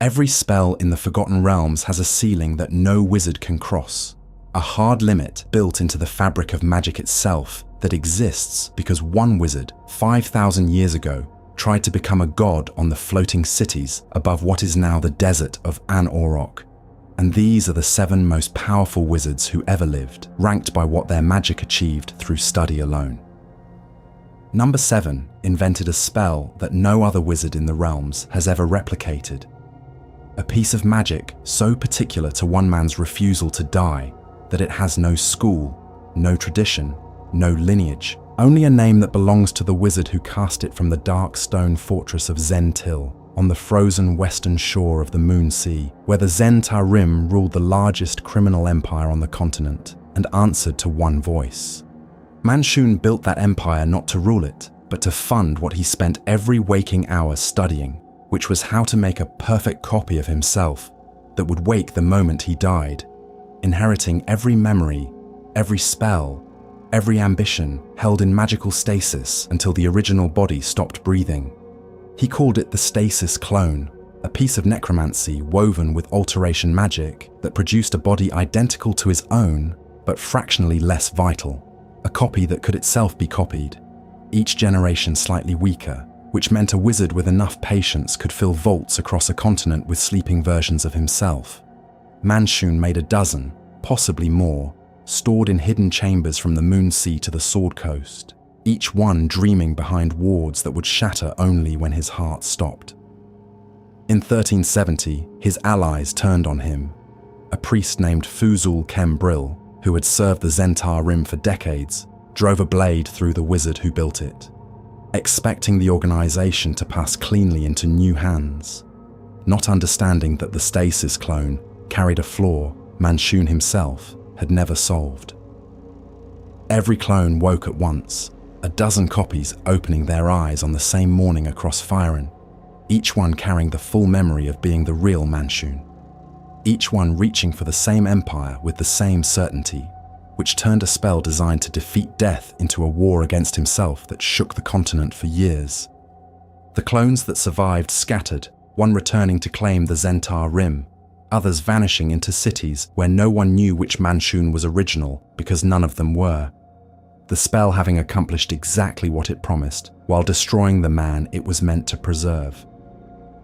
Every spell in the Forgotten Realms has a ceiling that no wizard can cross, a hard limit built into the fabric of magic itself that exists because one wizard, 5,000 years ago, tried to become a god on the floating cities above what is now the desert of An-Orok. And these are the 7 most powerful wizards who ever lived, ranked by what their magic achieved through study alone. Number 7 invented a spell that no other wizard in the realms has ever replicated. A piece of magic so particular to one man's refusal to die that it has no school, no tradition, no lineage, only a name that belongs to the wizard who cast it from the dark stone fortress of Zhentarim on the frozen western shore of the Moonsea, where the Zhentarim ruled the largest criminal empire on the continent and answered to one voice. Manshoun built that empire not to rule it, but to fund what he spent every waking hour studying, which was how to make a perfect copy of himself that would wake the moment he died, inheriting every memory, every spell, every ambition held in magical stasis until the original body stopped breathing. He called it the Stasis clone, a piece of necromancy woven with alteration magic that produced a body identical to his own, but fractionally less vital, a copy that could itself be copied, each generation slightly weaker, which meant a wizard with enough patience could fill vaults across a continent with sleeping versions of himself. Manshoun made a dozen, possibly more, stored in hidden chambers from the Moonsea to the Sword Coast, each one dreaming behind wards that would shatter only when his heart stopped. In 1370, his allies turned on him. A priest named Fuzul Kembril, who had served the Zhentarim for decades, drove a blade through the wizard who built it, expecting the organization to pass cleanly into new hands, not understanding that the Stasis clone carried a flaw Manshoun himself had never solved. Every clone woke at once, a dozen copies opening their eyes on the same morning across Firen, each one carrying the full memory of being the real Manshoun, each one reaching for the same empire with the same certainty, which turned a spell designed to defeat death into a war against himself that shook the continent for years. The clones that survived scattered, one returning to claim the Zhentarim, others vanishing into cities where no one knew which Manshoun was original because none of them were. The spell having accomplished exactly what it promised, while destroying the man it was meant to preserve.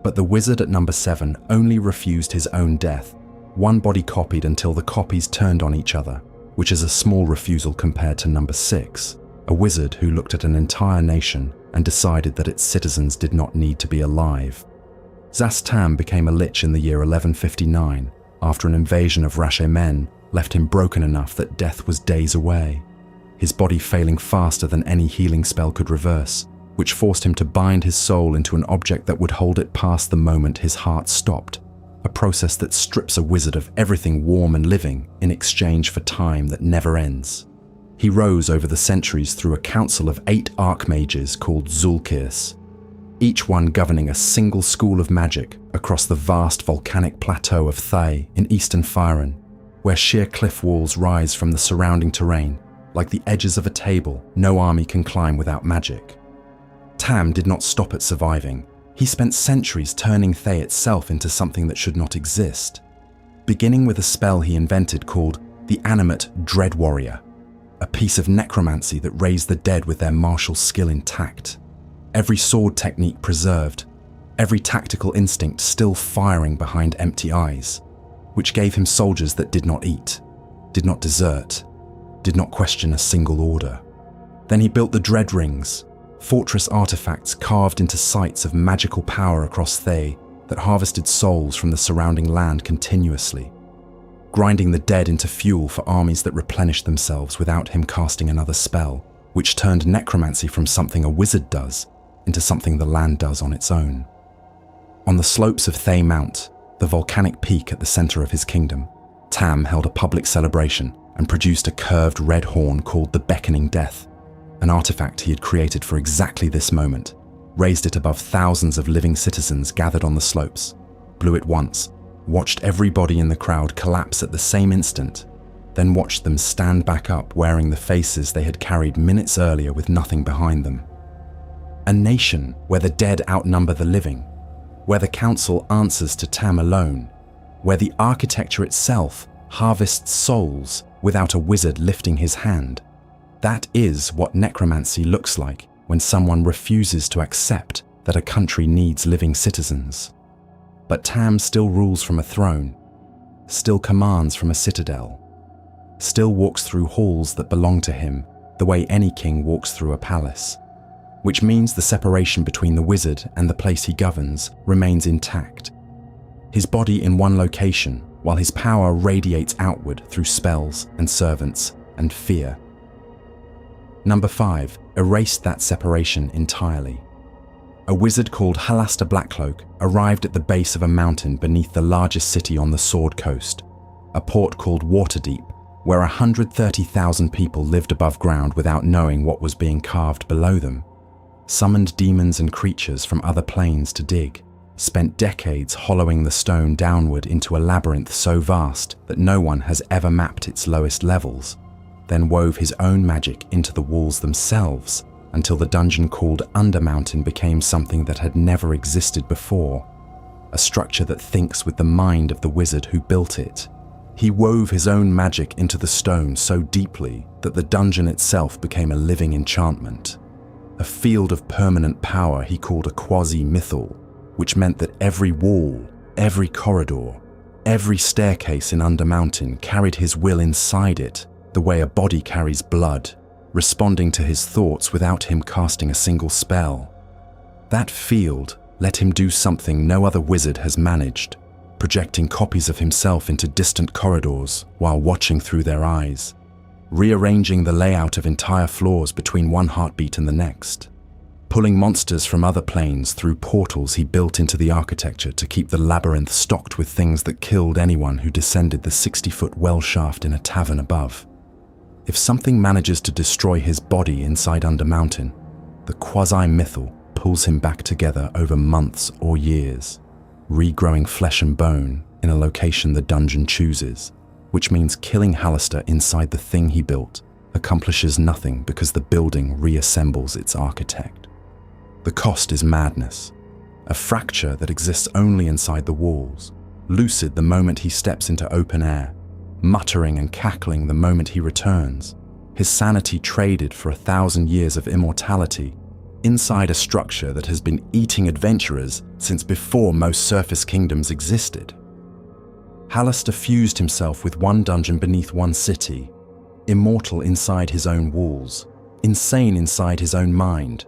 But the wizard at number 7 only refused his own death, one body copied until the copies turned on each other, which is a small refusal compared to number 6, a wizard who looked at an entire nation and decided that its citizens did not need to be alive. Szass Tam became a lich in the year 1159, after an invasion of Rashe men left him broken enough that death was days away, his body failing faster than any healing spell could reverse, which forced him to bind his soul into an object that would hold it past the moment his heart stopped, a process that strips a wizard of everything warm and living in exchange for time that never ends. He rose over the centuries through a council of 8 archmages called Zulkirs, each one governing a single school of magic across the vast volcanic plateau of Thay in eastern Firen, where sheer cliff walls rise from the surrounding terrain, like the edges of a table no army can climb without magic. Tam did not stop at surviving. He spent centuries turning Thay itself into something that should not exist, beginning with a spell he invented called the Animate Dread Warrior, a piece of necromancy that raised the dead with their martial skill intact, every sword technique preserved, every tactical instinct still firing behind empty eyes, which gave him soldiers that did not eat, did not desert, did not question a single order. Then he built the Dread Rings, fortress artifacts carved into sites of magical power across Thay that harvested souls from the surrounding land continuously, grinding the dead into fuel for armies that replenished themselves without him casting another spell, which turned necromancy from something a wizard does into something the land does on its own. On the slopes of Thay Mount, the volcanic peak at the center of his kingdom, Tam held a public celebration and produced a curved red horn called the Beckoning Death, an artifact he had created for exactly this moment, raised it above thousands of living citizens gathered on the slopes, blew it once, watched every body in the crowd collapse at the same instant, then watched them stand back up wearing the faces they had carried minutes earlier with nothing behind them. A nation where the dead outnumber the living, where the council answers to Tam alone, where the architecture itself harvests souls without a wizard lifting his hand. That is what necromancy looks like when someone refuses to accept that a country needs living citizens. But Tam still rules from a throne, still commands from a citadel, still walks through halls that belong to him the way any king walks through a palace, which means the separation between the wizard and the place he governs remains intact. His body in one location, while his power radiates outward through spells and servants and fear. Number 5, erased that separation entirely. A wizard called Halaster Blackcloak arrived at the base of a mountain beneath the largest city on the Sword Coast, a port called Waterdeep, where 130,000 people lived above ground without knowing what was being carved below them, summoned demons and creatures from other planes to dig, spent decades hollowing the stone downward into a labyrinth so vast that no one has ever mapped its lowest levels, then wove his own magic into the walls themselves until the dungeon called Undermountain became something that had never existed before, a structure that thinks with the mind of the wizard who built it. He wove his own magic into the stone so deeply that the dungeon itself became a living enchantment, a field of permanent power he called a Quasi mythal, which meant that every wall, every corridor, every staircase in Undermountain carried his will inside it, the way a body carries blood, responding to his thoughts without him casting a single spell. That field let him do something no other wizard has managed, projecting copies of himself into distant corridors while watching through their eyes, rearranging the layout of entire floors between one heartbeat and the next, pulling monsters from other planes through portals he built into the architecture to keep the labyrinth stocked with things that killed anyone who descended the 60-foot well shaft in a tavern above. If something manages to destroy his body inside Undermountain, the Quasi-mythal pulls him back together over months or years, regrowing flesh and bone in a location the dungeon chooses, which means killing Halaster inside the thing he built accomplishes nothing because the building reassembles its architect. The cost is madness, a fracture that exists only inside the walls, lucid the moment he steps into open air, muttering and cackling the moment he returns, his sanity traded for 1,000 years of immortality, inside a structure that has been eating adventurers since before most surface kingdoms existed. Halaster fused himself with one dungeon beneath one city, immortal inside his own walls, insane inside his own mind,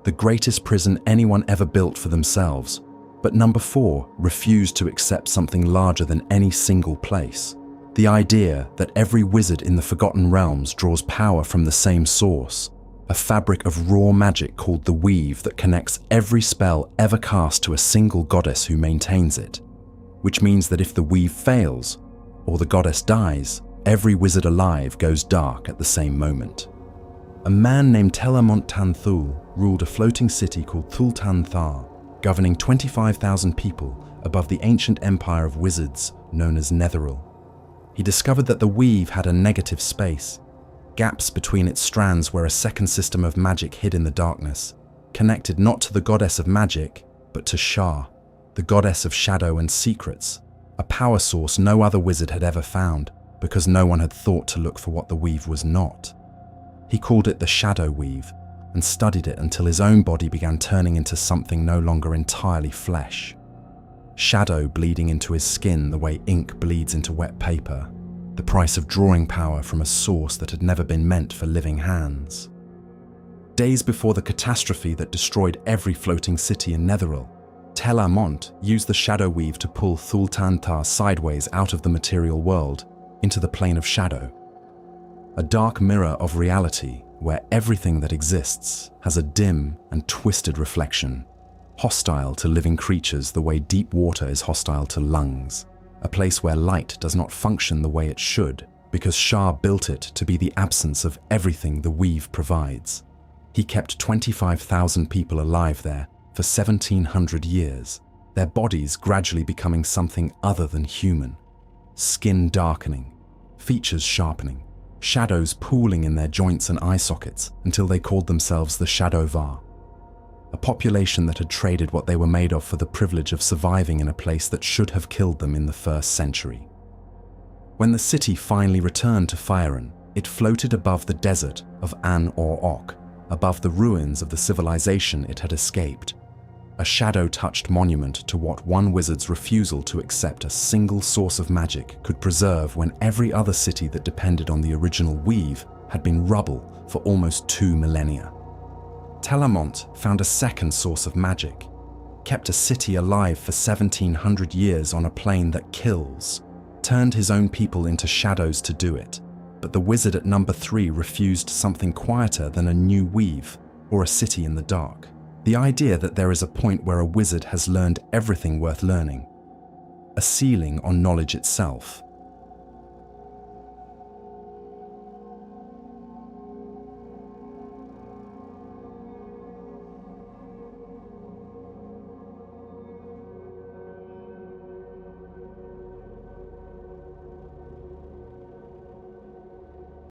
the greatest prison anyone ever built for themselves, but number 4 refused to accept something larger than any single place. The idea that every wizard in the Forgotten Realms draws power from the same source, a fabric of raw magic called the Weave that connects every spell ever cast to a single goddess who maintains it, which means that if the Weave fails, or the goddess dies, every wizard alive goes dark at the same moment. A man named Telamont Tanthul ruled a floating city called Thultanthar, governing 25,000 people above the ancient empire of wizards known as Netheril. He discovered that the Weave had a negative space, gaps between its strands where a second system of magic hid in the darkness, connected not to the goddess of magic, but to Shah, the goddess of shadow and secrets, a power source no other wizard had ever found because no one had thought to look for what the Weave was not. He called it the Shadow Weave and studied it until his own body began turning into something no longer entirely flesh. Shadow bleeding into his skin the way ink bleeds into wet paper, the price of drawing power from a source that had never been meant for living hands. Days before the catastrophe that destroyed every floating city in Netheril, Telamont used the Shadow Weave to pull Thultanthar sideways out of the material world into the plane of shadow, a dark mirror of reality where everything that exists has a dim and twisted reflection, hostile to living creatures the way deep water is hostile to lungs, a place where light does not function the way it should because Shah built it to be the absence of everything the Weave provides. He kept 25,000 people alive there for 1,700 years, their bodies gradually becoming something other than human, skin darkening, features sharpening, shadows pooling in their joints and eye sockets until they called themselves the Shadovar. a population that had traded what they were made of for the privilege of surviving in a place that should have killed them in the 1st century. When the city finally returned to Fyron, it floated above the desert of An-or-Ok, above the ruins of the civilization it had escaped, a shadow-touched monument to what one wizard's refusal to accept a single source of magic could preserve when every other city that depended on the original weave had been rubble for almost 2 millennia. Telamont found a second source of magic, kept a city alive for 1700 years on a plane that kills, turned his own people into shadows to do it, but the wizard at number 3 refused something quieter than a new weave or a city in the dark. The idea that there is a point where a wizard has learned everything worth learning, a ceiling on knowledge itself,